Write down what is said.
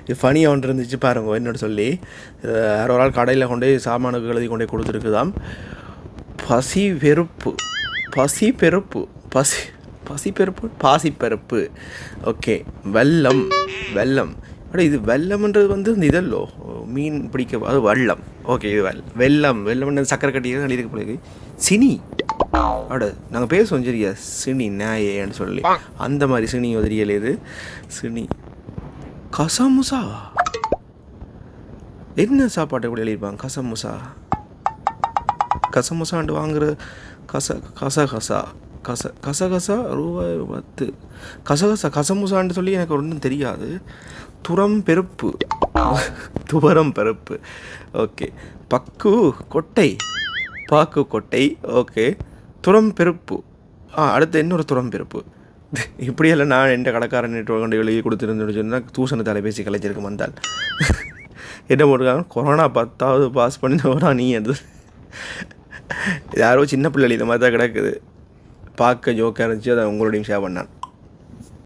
இது ஃபனியாக ஒன்று இருந்துச்சு பாருங்க என்னோட சொல்லி யாரோ ஒரு ஆள் கடையில் கொண்டு சாமானுக்கு எழுதி கொண்டே கொடுத்துருக்குதாம். பசி வெறுப்பு பசி பெருப்பு பசி பசிப்பருப்பு பாசிப்பருப்பு. ஓகே, வெல்லம் வெல்லம். அட இது வெல்லம்ன்றது வந்து இந்த இதல்லோ மீன் பிடிக்க அது வெல்லம். ஓகே, இது வெல்லம் வெல்லம்ன்றது சக்கரை கட்டியாக எழுதிக்க பிள்ளைக்கு. சினி. அட நாங்கள் பேசுவோம் சரியா, சினி நாயேன்னு சொல்லி அந்த மாதிரி சினி உதறியல் இது சினி. கசமுசா என்ன சாப்பாட்டை எப்படி எழுதியிருப்பாங்க? கசமுசா கசமுசாண்டு வாங்குற கசகசா கசகசா ரூபாய் 10. கசகசா கசமுசான்னு சொல்லி எனக்கு ஒன்றும் தெரியாது. துரம் பெருப்பு துவரம் பருப்பு. ஓகே, பக்கு கொட்டை பாக்கு கொட்டை. ஓகே, துரம் பெருப்பு. அடுத்து இன்னொரு துரம் பெருப்பு. இப்படியெல்லாம் நான் எந்த கடைக்காரன் கொண்டு எழுதி கொடுத்துருந்தேன்னு சொன்னால் தூசண தலைபேசி கலைச்சிருக்கு வந்தால் என்ன போட்டிருக்காங்க, கொரோனா 10வது பாஸ் பண்ணினவரா நீ. அது யாரோ சின்ன பிள்ளை இந்த மாதிரி தான் கிடக்குது. பார்க்க ஜோக்காக இருந்துச்சு, அதை உங்களோடையும் ஷேர் பண்ணான்.